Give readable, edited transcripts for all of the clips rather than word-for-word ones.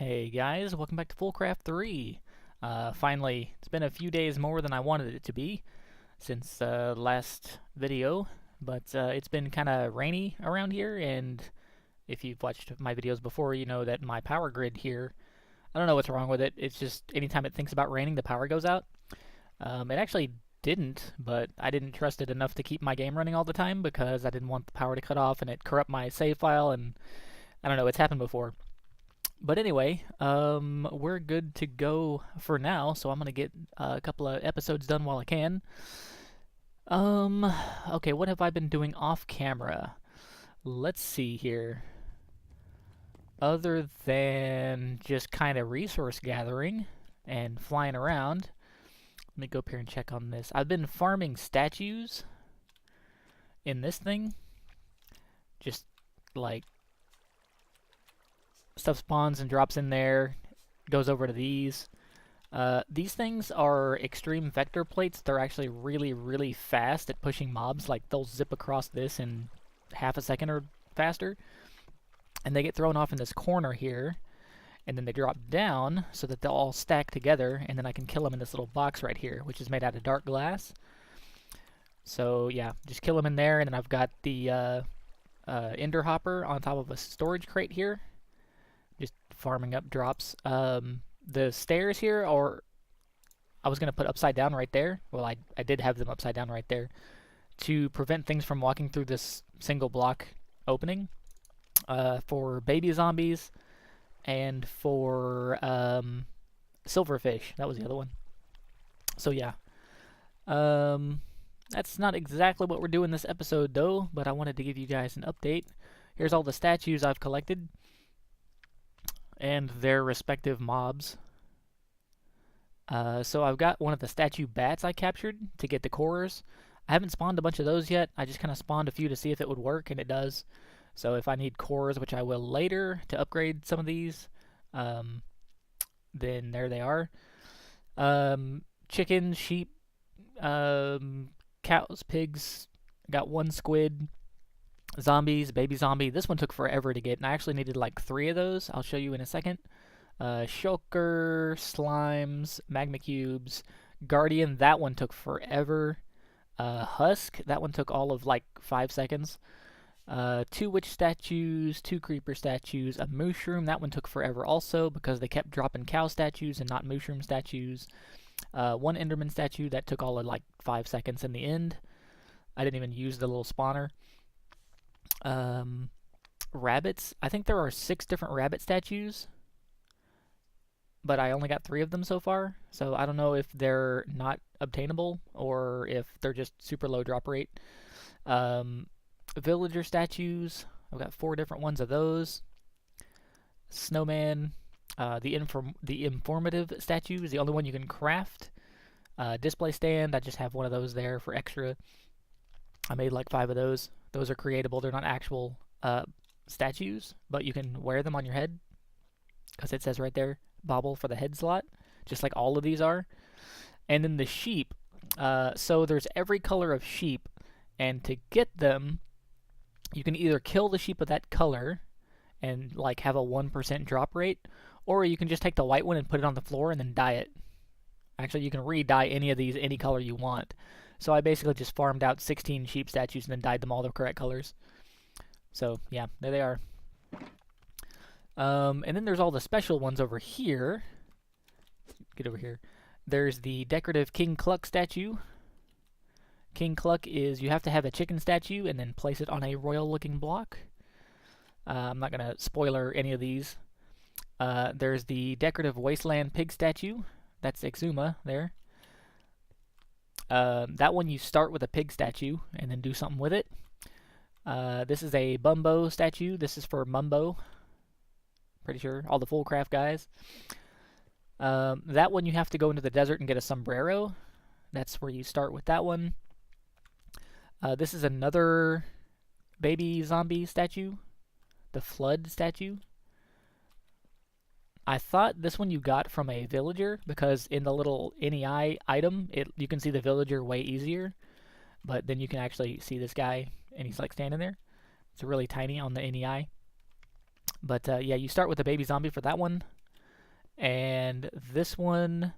Hey guys, welcome back to FoolCraft 3. Finally, it's been a few days more than I wanted it to be since last video, but it's been kind of rainy around here, and if you've watched my videos before, you know that my power grid here, I don't know what's wrong with it. It's just anytime it thinks about raining, the power goes out. It actually didn't, but I didn't trust it enough to keep my game running all the time because I didn't want the power to cut off and it corrupt my save file, and I don't know, it's happened before. But anyway, we're good to go for now, so I'm gonna get a couple of episodes done while I can. Um, okay, what have I been doing off camera? Let's see here. Other than just kind of resource gathering and flying around, let me go up here and check on this. I've been farming statues in this thing. Just like stuff spawns and drops in there, goes over to these. These things are extreme vector plates. They're actually really, really fast at pushing mobs. Like, they'll zip across this in half a second or faster. And they get thrown off in this corner here. And then they drop down so that they'll all stack together. And then I can kill them in this little box right here, which is made out of dark glass. So, yeah, just kill them in there. And then I've got the ender hopper on top of a storage crate here. Just farming up drops. The stairs here are, I was going to put upside down right there. Well, I did have them upside down right there to prevent things from walking through this single block opening for baby zombies and for silverfish. That was the other one. So yeah, that's not exactly what we're doing this episode though, but I wanted to give you guys an update. Here's all the statues I've collected and their respective mobs. So I've got one of the statue bats I captured to get the cores. I haven't spawned a bunch of those yet. I just kind of spawned a few to see if it would work, and it does. So if I need cores, which I will later to upgrade some of these, then there they are. Chickens, sheep, cows, pigs. Got one squid. Zombies, baby zombie. This one took forever to get, and I actually needed like 3 of those. I'll show you in a second. Shulker, slimes, magma cubes, guardian. That one took forever. Husk. That one took all of like 5 seconds. 2 witch statues, 2 creeper statues, a mushroom. That one took forever also because they kept dropping cow statues and not mushroom statues. 1 enderman statue that took all of like 5 seconds in the end. I didn't even use the little spawner. Rabbits. I think there are 6 different rabbit statues, but I only got 3 of them so far, so I don't know if they're not obtainable or if they're just super low drop rate. Villager statues. I've got 4 different ones of those. Snowman. The informative statue is the only one you can craft. Display stand. I just have one of those there for extra. I made like 5 of those. Those are creatable. They're not actual statues, but you can wear them on your head because it says right there, bauble for the head slot, just like all of these are. And then the sheep. So there's every color of sheep, and to get them, you can either kill the sheep of that color and like have a 1% drop rate, or you can just take the white one and put it on the floor and then dye it. Actually, you can re-dye any of these any color you want. So I basically just farmed out 16 sheep statues and then dyed them all the correct colors. So yeah, there they are. And then there's all the special ones over here. Get over here. There's the decorative King Cluck statue. King Cluck is you have to have a chicken statue and then place it on a royal looking block. I'm not going to spoiler any of these. There's the decorative wasteland pig statue. That's Exuma there. That one you start with a pig statue and then do something with it. This is a Bumbo statue. This is for Mumbo. Pretty sure. All the FoolCraft guys. That one you have to go into the desert and get a sombrero. That's where you start with that one. This is another baby zombie statue. The Flood statue. I thought this one you got from a villager because in the little NEI item, you can see the villager way easier. But then you can actually see this guy, and he's like standing there. It's really tiny on the NEI. But yeah, you start with the baby zombie for that one. And this one,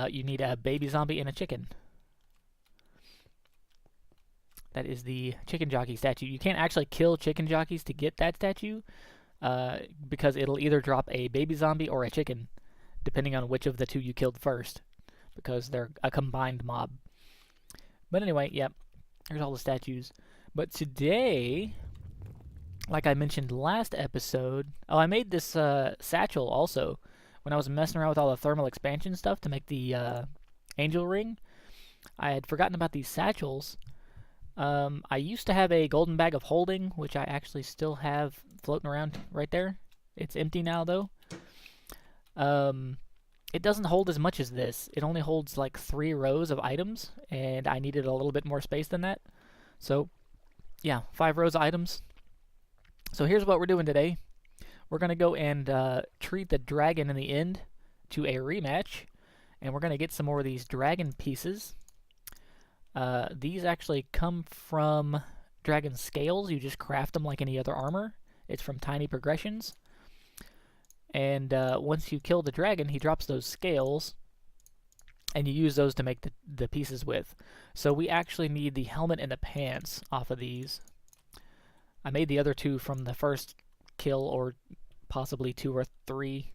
you need a baby zombie and a chicken. That is the chicken jockey statue. You can't actually kill chicken jockeys to get that statue, because it'll either drop a baby zombie or a chicken, depending on which of the two you killed first, because they're a combined mob. But anyway, yep, there's all the statues. But today, like I mentioned last episode, oh, I made this satchel also when I was messing around with all the thermal expansion stuff to make the angel ring. I had forgotten about these satchels. I used to have a golden bag of holding, which I actually still have floating around right there. It's empty now, though. It doesn't hold as much as this. It only holds like 3 rows of items, and I needed a little bit more space than that. So, yeah, 5 rows of items. So here's what we're doing today. We're going to go and treat the dragon in the end to a rematch, and we're going to get some more of these dragon pieces. These actually come from dragon scales. You just craft them like any other armor. It's from Tiny Progressions. And once you kill the dragon, he drops those scales, and you use those to make the pieces with. So we actually need the helmet and the pants off of these. I made the other 2 from the first kill, or possibly 2 or 3.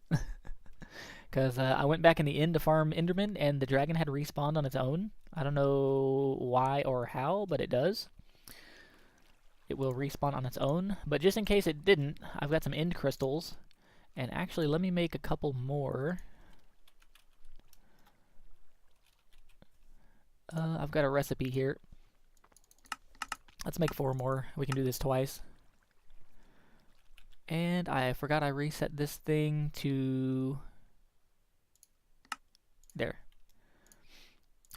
Because I went back in the end to farm Enderman, and the dragon had respawned on its own. I don't know why or how, but it does. It will respawn on its own. But just in case it didn't, I've got some end crystals. And actually, let me make a couple more. I've got a recipe here. Let's make 4 more. We can do this twice. And I forgot I reset this thing to... There.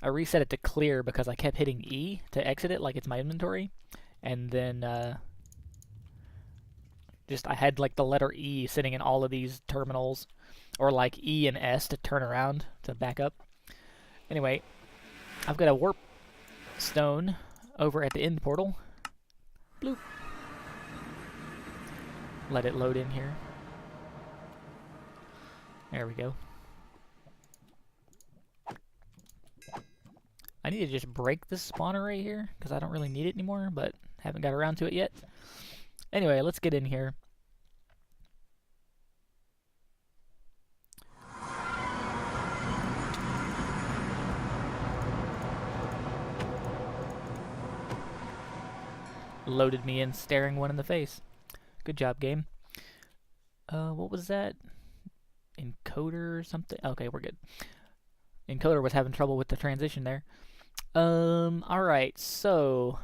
I reset it to clear because I kept hitting E to exit it like it's my inventory. And then I had like the letter E sitting in all of these terminals. Or like E and S to turn around to back up. Anyway, I've got a warp stone over at the end portal. Bloop. Let it load in here. There we go. I need to just break this spawner right here, because I don't really need it anymore, but haven't got around to it yet. Anyway, let's get in here. Loaded me in, staring one in the face. Good job, game. What was that? Encoder or something? Okay, we're good. Encoder was having trouble with the transition there. Alright, so...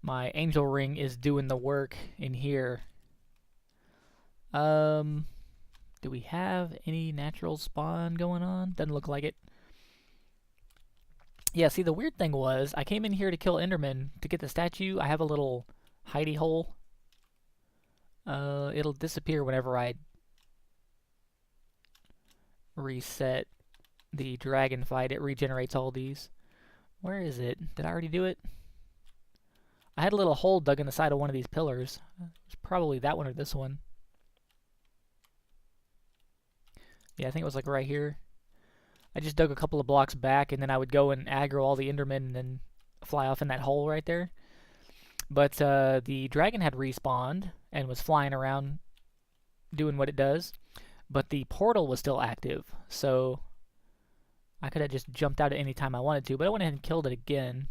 my angel ring is doing the work in here. Do we have any natural spawn going on? Doesn't look like it. Yeah, see, the weird thing was, I came in here to kill Enderman to get the statue. I have a little hidey hole. It'll disappear whenever I reset the dragon fight. It regenerates all these. Where is it? Did I already do it? I had a little hole dug in the side of one of these pillars. It's probably that one or this one. Yeah, I think it was like right here. I just dug a couple of blocks back, and then I would go and aggro all the Endermen and then fly off in that hole right there. But the dragon had respawned and was flying around doing what it does. But the portal was still active, so I could have just jumped out at any time I wanted to, but I went ahead and killed it again.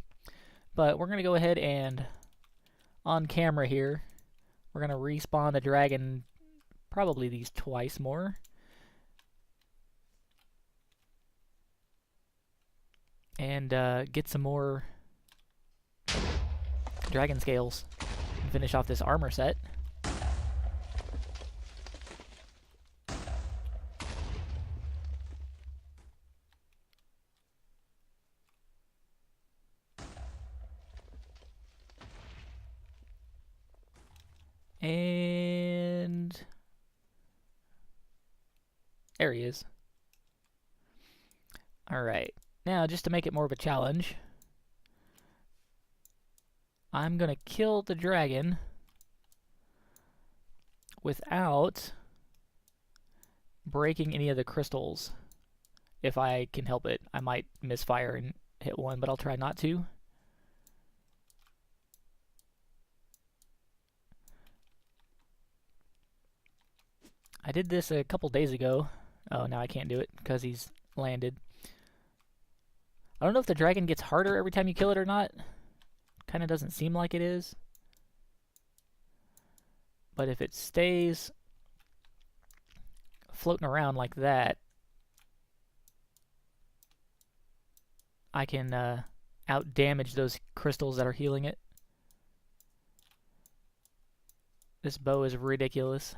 But we're going to go ahead and, on camera here, we're going to respawn the dragon probably these twice more. And get some more dragon scales and finish off this armor set. And there he is. Alright, now just to make it more of a challenge, I'm gonna kill the dragon without breaking any of the crystals if I can help it. I might misfire and hit one, but I'll try not to. I did this a couple days ago. Oh, now I can't do it because he's landed. I don't know if the dragon gets harder every time you kill it or not. Kind of doesn't seem like it is. But if it stays floating around like that, I can out-damage those crystals that are healing it. This bow is ridiculous.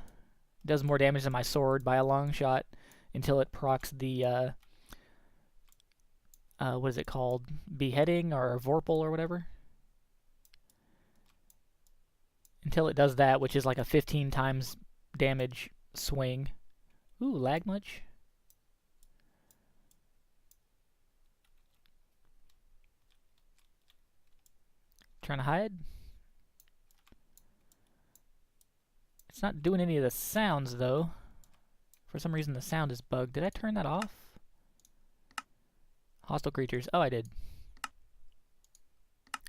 It does more damage than my sword by a long shot until it procs the, what is it called? Beheading or Vorpal or whatever? Until it does that, which is like a 15 times damage swing. Ooh, lag much? Trying to hide? It's not doing any of the sounds, though. For some reason, the sound is bugged. Did I turn that off? Hostile creatures. Oh, I did.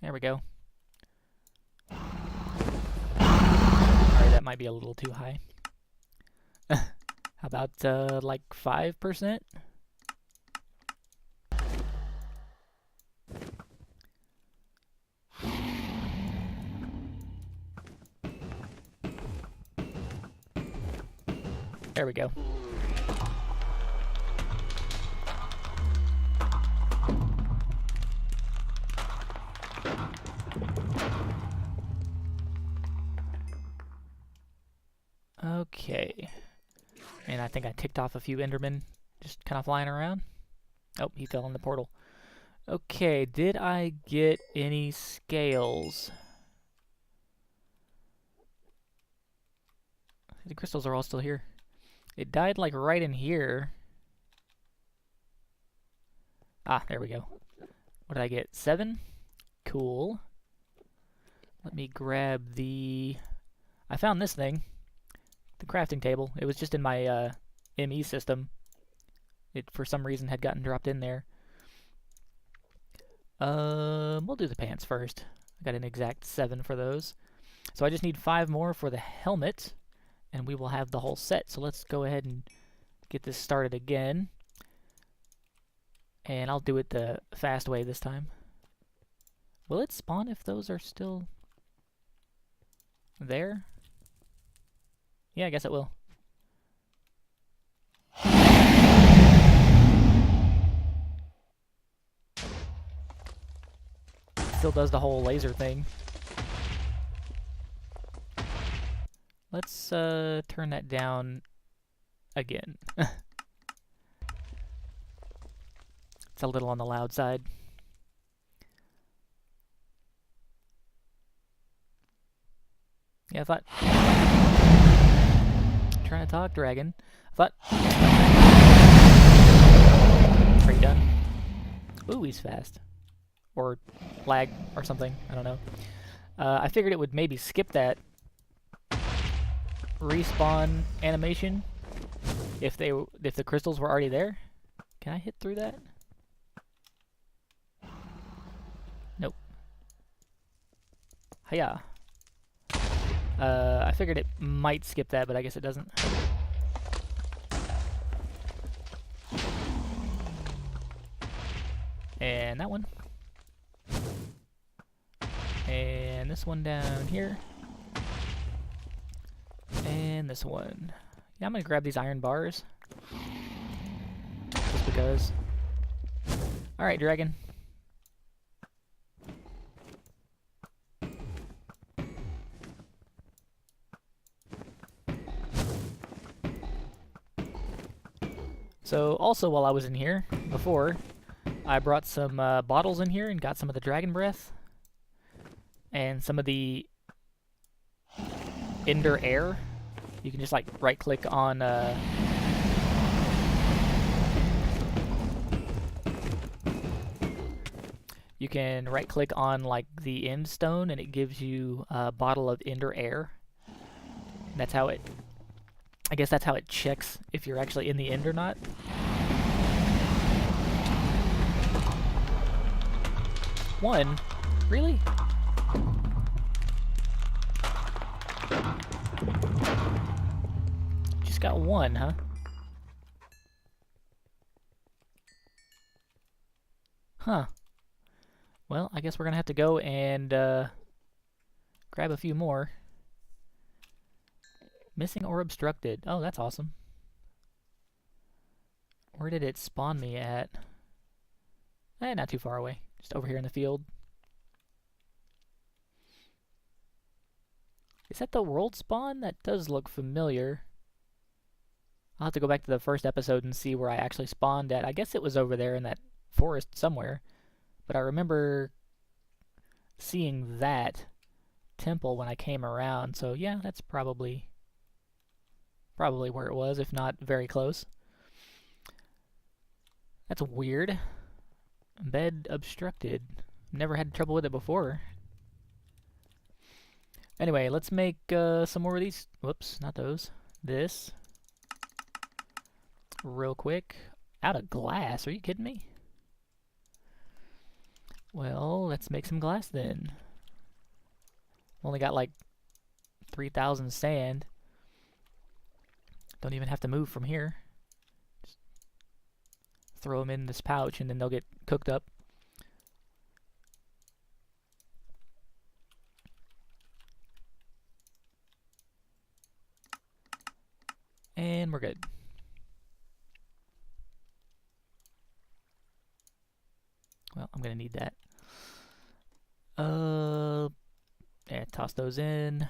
There we go. Alright, that might be a little too high. How about, like 5%? There we go. Okay. And I think I ticked off a few Endermen just kind of flying around. Oh, he fell in the portal. Okay, did I get any scales? The crystals are all still here. It died like right in here. Ah, there we go. What did I get? 7? Cool. Let me grab the... I found this thing. The crafting table. It was just in my ME system. It, for some reason, had gotten dropped in there. We'll do the pants first. I got an exact 7 for those. So I just need 5 more for the helmet, and we will have the whole set. So let's go ahead and get this started again. And I'll do it the fast way this time. Will it spawn if those are still there? Yeah, I guess it will. Still does the whole laser thing. Let's turn that down again. It's a little on the loud side. Yeah, I thought... Trying to talk, dragon. I thought... Are you done? Ooh, he's fast. Or lag or something. I don't know. I figured it would maybe skip that respawn animation if the crystals were already there. Can I hit through that? Nope. Hiya. I figured it might skip that, but I guess it doesn't. And that one. And this one down here. And this one. Yeah, I'm gonna grab these iron bars. Just because. Alright, dragon. So, also while I was in here, before, I brought some bottles in here and got some of the dragon breath. And some of the Ender air. You can just like right click on you can right click on like the end stone and it gives you a bottle of Ender air. And that's how it I guess that's how it checks if you're actually in the end or not. One? Really? Just got one, huh? Huh. Well, I guess we're gonna have to go and grab a few more. Missing or obstructed. Oh, that's awesome. Where did it spawn me at? Not too far away. Just over here in the field. Is that the world spawn? That does look familiar. I'll have to go back to the first episode and see where I actually spawned at. I guess it was over there in that forest somewhere. But I remember seeing that temple when I came around. So yeah, that's probably where it was, if not very close. That's weird. Bed obstructed. Never had trouble with it before. Anyway, let's make some more of these. Whoops, not those. This. Real quick. Out of glass, are you kidding me? Well, let's make some glass then. Only got like 3,000 sand. Don't even have to move from here. Just throw them in this pouch and then they'll get cooked up. And we're good. Well, I'm gonna need that. Yeah, toss those in.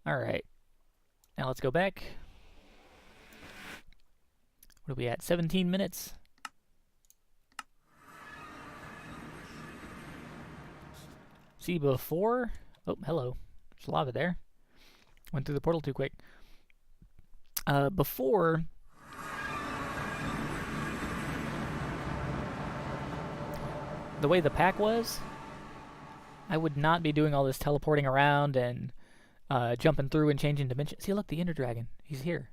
Alright. Now let's go back. What are we at? 17 minutes? See, before... Oh, hello. There's lava there. Went through the portal too quick. Before... the way the pack was, I would not be doing all this teleporting around and jumping through and changing dimensions. See, look, the Ender Dragon. He's here.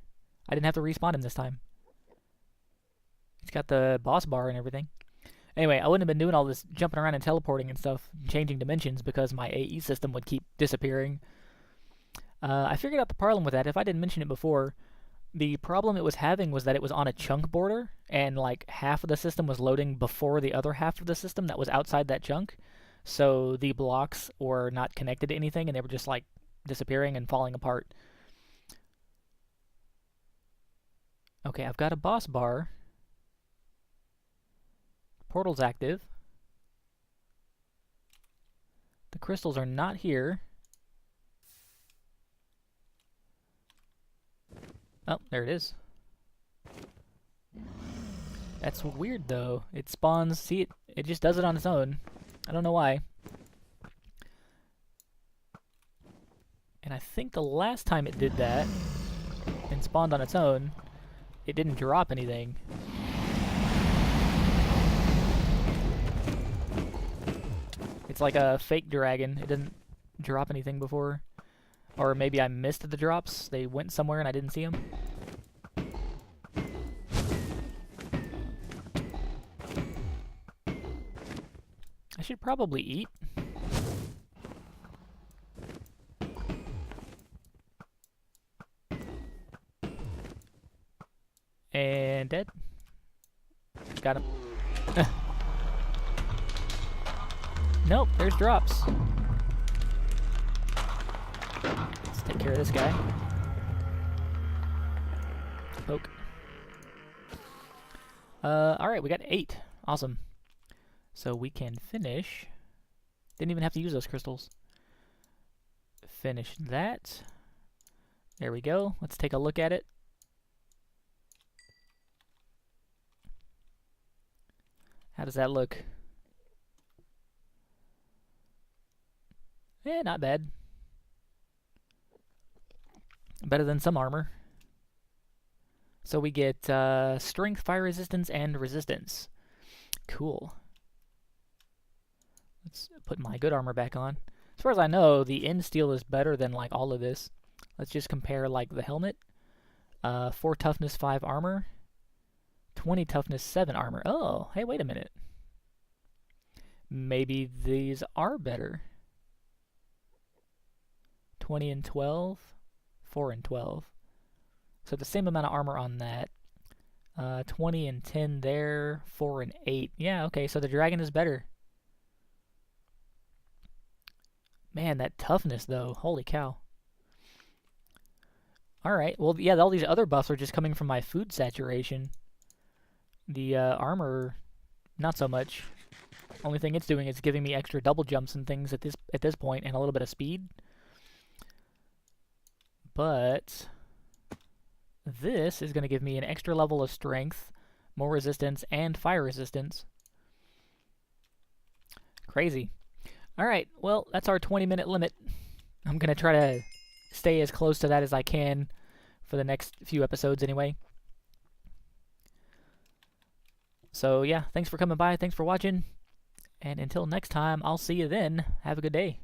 I didn't have to respawn him this time. He's got the boss bar and everything. Anyway, I wouldn't have been doing all this jumping around and teleporting and stuff, and changing dimensions, because my AE system would keep disappearing. I figured out the problem with that. If I didn't mention it before, the problem it was having was that it was on a chunk border, and like half of the system was loading before the other half of the system that was outside that chunk. So the blocks were not connected to anything, and they were just like disappearing and falling apart. Okay, I've got a boss bar. Portal's active. The crystals are not here. Oh, there it is. That's weird, though. It spawns... See, it just does it on its own. I don't know why. And I think the last time it did that, and spawned on its own, it didn't drop anything. It's like a fake dragon. It didn't drop anything before. Or maybe I missed the drops. They went somewhere and I didn't see them. I should probably eat. And dead. Got him. Nope, there's drops. Let's take care of this guy. Poke. Alright, we got 8. Awesome. So we can finish. Didn't even have to use those crystals. Finish that. There we go. Let's take a look at it. How does that look? Eh, not bad. Better than some armor. So we get strength, fire resistance, and resistance. Cool. Let's put my good armor back on. As far as I know, the end steel is better than like all of this. Let's just compare like the helmet. 4 toughness, 5 armor. 20 toughness, 7 armor. Oh, hey, wait a minute. Maybe these are better. 20 and 12. 4 and 12. So the same amount of armor on that. 20 and 10 there. 4 and 8. Yeah, okay, so the dragon is better. Man, that toughness, though. Holy cow. Alright, well, yeah, all these other buffs are just coming from my food saturation. The armor, not so much. Only thing it's doing is giving me extra double jumps and things at this point, and a little bit of speed. But this is going to give me an extra level of strength, more resistance, and fire resistance. Crazy. Alright, well, that's our 20-minute limit. I'm going to try to stay as close to that as I can for the next few episodes anyway. So yeah, thanks for coming by, thanks for watching, and until next time, I'll see you then. Have a good day.